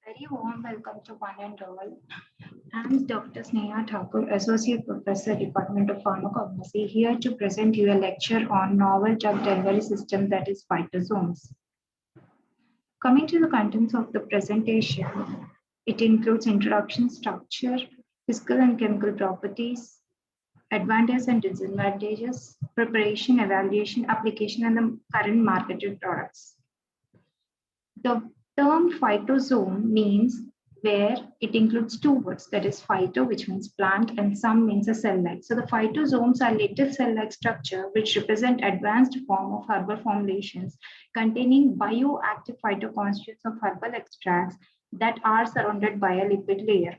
Very warm welcome to one and all. I'm Dr. Sneha Thakur, Associate Professor, Department of Pharmacognosy, here to present you a lecture on novel drug delivery system that is phytosomes. Coming to the contents of the presentation, it includes introduction, structure, physical and chemical properties, advantages and disadvantages, preparation, evaluation, application, and the current marketed products. The term phytosome means where it includes two words, that is phyto, which means plant, and some means a cell-like. So the phytosomes are little cell-like structure which represent advanced form of herbal formulations containing bioactive phytoconstituents of herbal extracts that are surrounded by a lipid layer.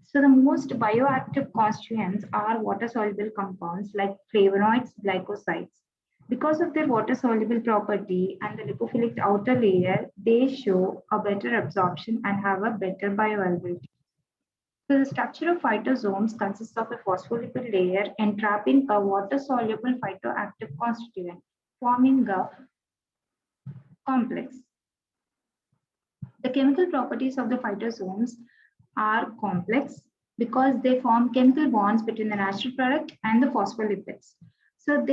So the most bioactive constituents are water-soluble compounds like flavonoids, glycosides. Because of their water-soluble property and the lipophilic outer layer, they show a better absorption and have a better bioavailability. So the structure of phytosomes consists of a phospholipid layer entrapping a water-soluble phytoactive constituent, forming a complex. The chemical properties of the phytosomes are complex because they form chemical bonds between the natural product and the phospholipids. So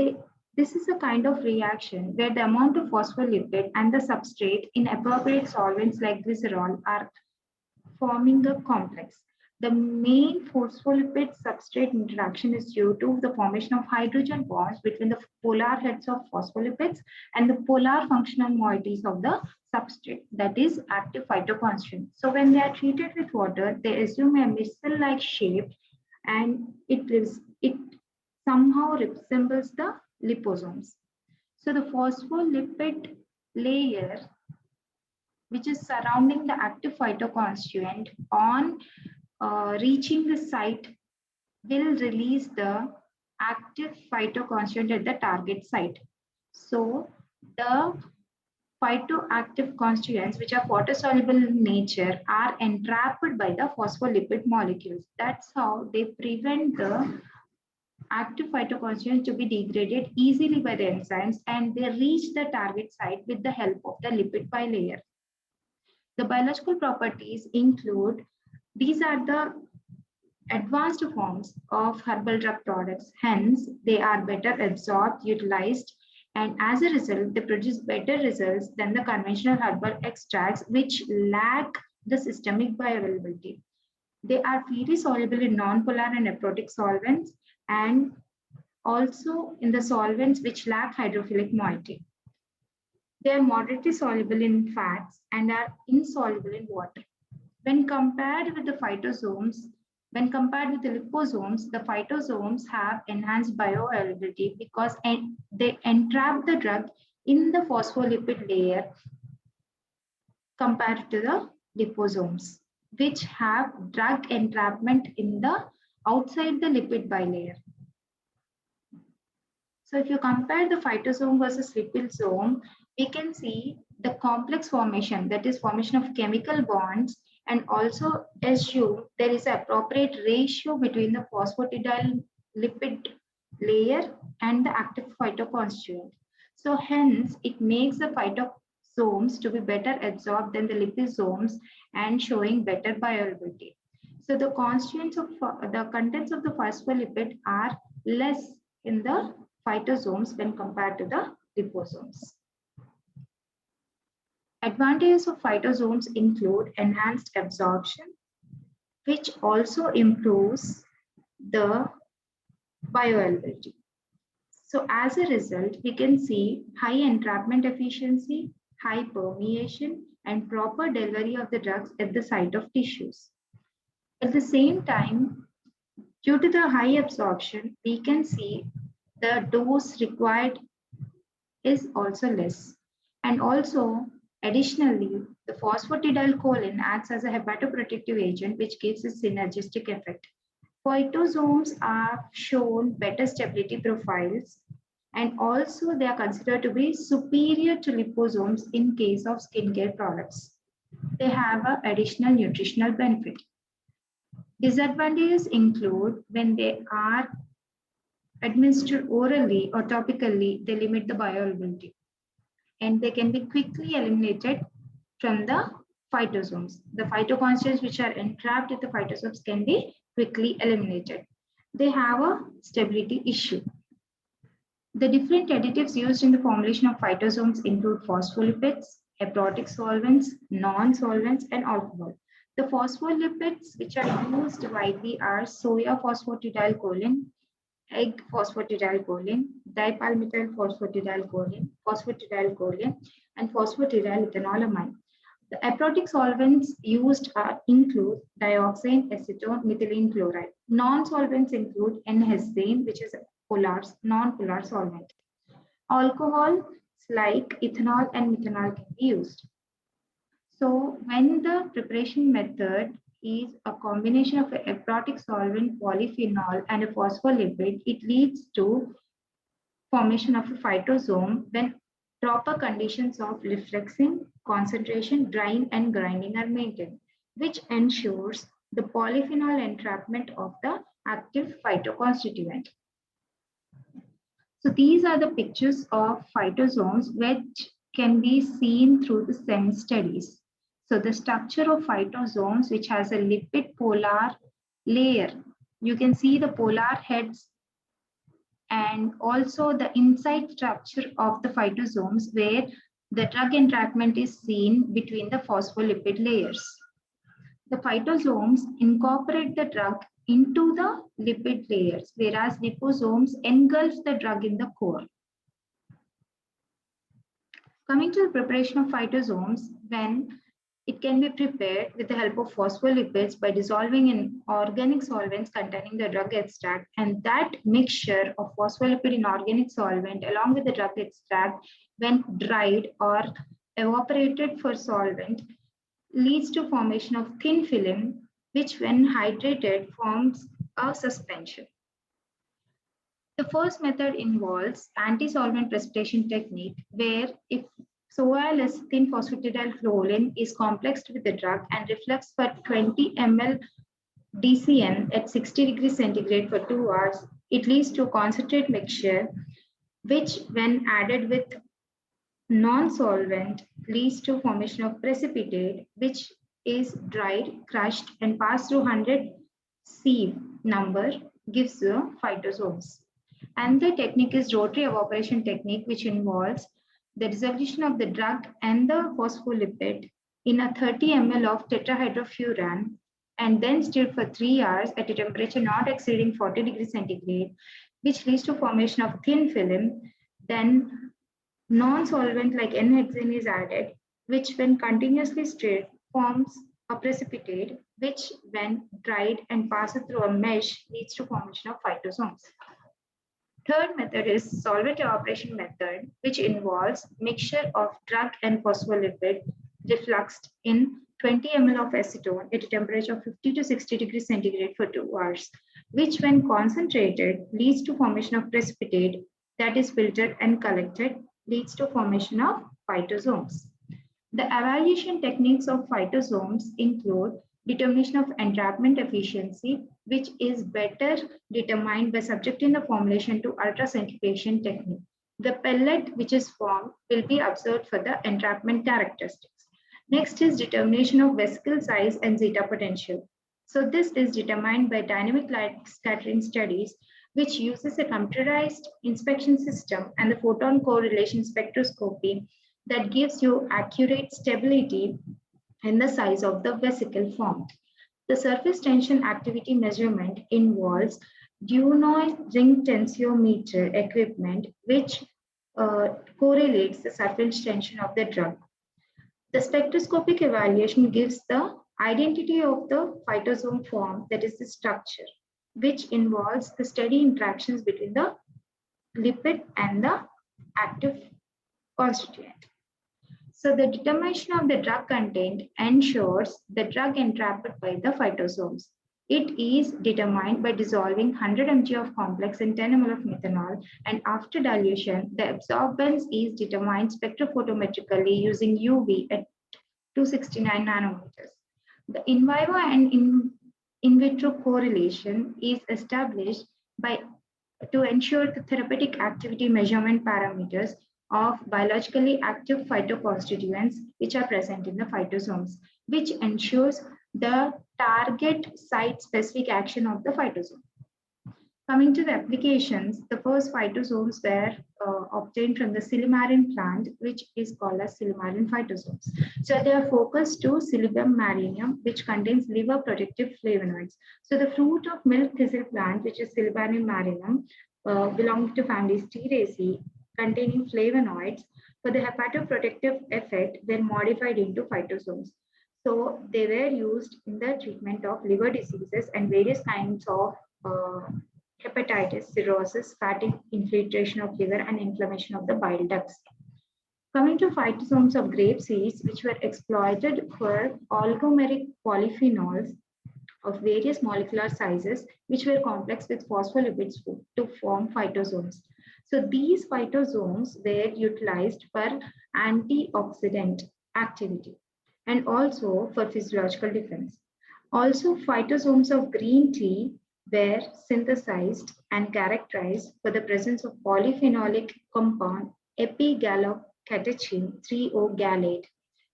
this is a kind of reaction where the amount of phospholipid and the substrate in appropriate solvents like glycerol are forming a complex. The main phospholipid substrate interaction is due to the formation of hydrogen bonds between the polar heads of phospholipids and the polar functional moieties of the substrate, that is active phytoconstituent. So when they are treated with water, they assume a missile-like shape and it somehow resembles the liposomes. So the phospholipid layer which is surrounding the active phytoconstituent on reaching the site will release the active phytoconstituent at the target site. So the phytoactive constituents, which are water-soluble in nature, are entrapped by the phospholipid molecules. That's how they prevent the active phytoconstituents to be degraded easily by the enzymes, and they reach the target site with the help of the lipid bilayer. The biological properties include, these are the advanced forms of herbal drug products. Hence, they are better absorbed, utilized, and as a result, they produce better results than the conventional herbal extracts, which lack the systemic bioavailability. They are freely soluble in non-polar and aprotic solvents and also in the solvents which lack hydrophilic moiety. They are moderately soluble in fats and are insoluble in water. When compared with the phytosomes, when compared with the liposomes, the phytosomes have enhanced bioavailability because they entrap the drug in the phospholipid layer compared to the liposomes, which have drug entrapment in the outside the lipid bilayer. So if you compare the phytosome versus liposome, we can see the complex formation, that is formation of chemical bonds, and also assume there is an appropriate ratio between the phosphatidyl lipid layer and the active phytoconstituent. So hence it makes the phytosomes to be better absorbed than the liposomes and showing better bioavailability. So the constituents of the contents of the phospholipid are less in the phytosomes when compared to the liposomes. Advantages of phytosomes include enhanced absorption, which also improves the bioavailability. So as a result, we can see high entrapment efficiency, high permeation, and proper delivery of the drugs at the site of tissues. At the same time, due to the high absorption, we can see the dose required is also less. And also, additionally, the phosphatidylcholine acts as a hepatoprotective agent, which gives a synergistic effect. Phytosomes are shown better stability profiles, and also they are considered to be superior to liposomes in case of skincare products. They have an additional nutritional benefit. Disadvantages include when they are administered orally or topically, they limit the bioavailability and they can be quickly eliminated from the phytosomes. The phytoconstituents which are entrapped in the phytosomes can be quickly eliminated. They have a stability issue. The different additives used in the formulation of phytosomes include phospholipids, aprotic solvents, non-solvents, and alcohol. The phospholipids which are used widely are soya phosphatidylcholine, egg phosphatidylcholine, dipalmityl phosphatidylcholine, and phosphatidylethanolamine. The aprotic solvents used include dioxane, acetone, methylene chloride. Non-solvents include N-hexane, which is a non-polar solvent. Alcohols like ethanol and methanol can be used. So when the preparation method is a combination of an aprotic solvent, polyphenol, and a phospholipid, it leads to formation of a phytosome when proper conditions of reflexing, concentration, drying, and grinding are maintained, which ensures the polyphenol entrapment of the active phytoconstituent. So these are the pictures of phytosomes which can be seen through the SEM studies. So the structure of phytosomes, which has a lipid polar layer. You can see the polar heads and also the inside structure of the phytosomes where the drug entrapment is seen between the phospholipid layers. The phytosomes incorporate the drug into the lipid layers, whereas liposomes engulf the drug in the core. Coming to the preparation of phytosomes, when it can be prepared with the help of phospholipids by dissolving in organic solvents containing the drug extract, and that mixture of phospholipid in organic solvent along with the drug extract when dried or evaporated for solvent leads to formation of thin film, which when hydrated forms a suspension. The first method involves anti-solvent precipitation technique, where if soya lecithin phosphatidylcholine is complexed with the drug and reflects for 20 ml DCN at 60 degrees centigrade for 2 hours, it leads to concentrate mixture, which when added with non-solvent leads to formation of precipitate, which is dried, crushed, and passed through 100 sieve number gives the phytosomes. And the technique is rotary evaporation technique, which involves the dissolution of the drug and the phospholipid in a 30 ml of tetrahydrofuran and then stirred for 3 hours at a temperature not exceeding 40 degrees centigrade, which leads to formation of thin film. Then non-solvent like N-hexane is added, which when continuously stirred forms a precipitate, which when dried and passes through a mesh leads to formation of phytosomes. Third method is solvent evaporation method, which involves mixture of drug and phospholipid refluxed in 20 ml of acetone at a temperature of 50 to 60 degrees centigrade for 2 hours, which when concentrated leads to formation of precipitate that is filtered and collected, leads to formation of phytosomes. The evaluation techniques of phytosomes include determination of entrapment efficiency, which is better determined by subjecting the formulation to ultracentrifugation technique. The pellet which is formed will be observed for the entrapment characteristics. Next is determination of vesicle size and zeta potential. So this is determined by dynamic light scattering studies, which uses a computerized inspection system and the photon correlation spectroscopy that gives you accurate stability in the size of the vesicle formed. The surface tension activity measurement involves Dunois ring tensiometer equipment, which correlates the surface tension of the drug. The spectroscopic evaluation gives the identity of the phytosome form, that is the structure, which involves the steady interactions between the lipid and the active constituent. So the determination of the drug content ensures the drug entrapped by the phytosomes. It is determined by dissolving 100 mg of complex in 10 ml of methanol, and after dilution, the absorbance is determined spectrophotometrically using UV at 269 nanometers. The in vivo and in vitro correlation is established by to ensure the therapeutic activity measurement parameters of biologically active phytoconstituents which are present in the phytosomes, which ensures the target site specific action of the phytosome. Coming to the applications, the first phytosomes were obtained from the Silymarin plant, which is called as Silymarin phytosomes. So they are focused to Silybum marinum, which contains liver protective flavonoids. So the fruit of milk thistle plant, which is Silymarin marinum, belonging to family Steraceae, containing flavonoids for the hepatoprotective effect, were modified into phytosomes. So they were used in the treatment of liver diseases and various kinds of hepatitis, cirrhosis, fatty infiltration of liver, and inflammation of the bile ducts. Coming to phytosomes of grape seeds, which were exploited for oligomeric polyphenols of various molecular sizes, which were complex with phospholipids to form phytosomes. So these phytosomes were utilized for antioxidant activity and also for physiological defense. Also, phytosomes of green tea were synthesized and characterized for the presence of polyphenolic compound epigallocatechin 3-O-gallate,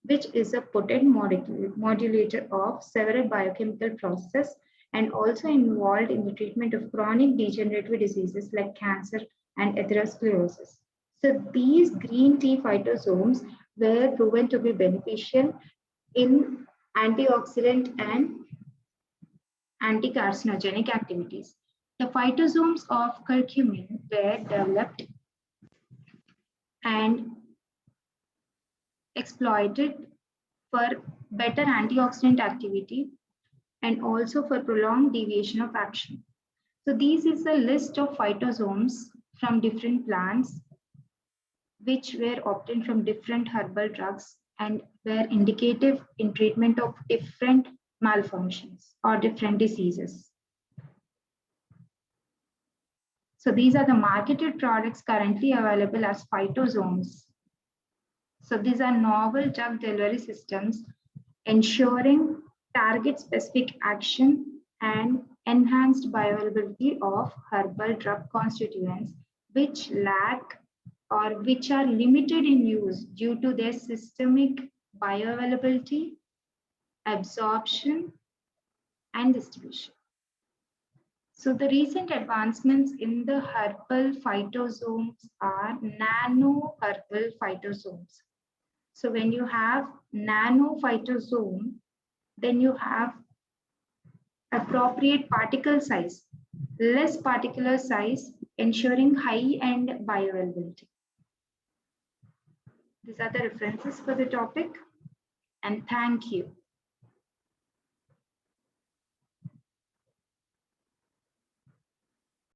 which is a potent modulator of several biochemical processes and also involved in the treatment of chronic degenerative diseases like cancer and atherosclerosis. So these green tea phytosomes were proven to be beneficial in antioxidant and anti-carcinogenic activities. The phytosomes of curcumin were developed and exploited for better antioxidant activity and also for prolonged deviation of action. So this is a list of phytosomes from different plants which were obtained from different herbal drugs and were indicative in treatment of different malfunctions or different diseases. So these are the marketed products currently available as phytosomes. So these are novel drug delivery systems ensuring target-specific action and enhanced bioavailability of herbal drug constituents which lack or which are limited in use due to their systemic bioavailability, absorption, and distribution. So the recent advancements in the herbal phytosomes are nano herbal phytosomes. So when you have nano phytosome, then you have appropriate particle size, less particular size, ensuring high-end bioavailability. These are the references for the topic, and thank you.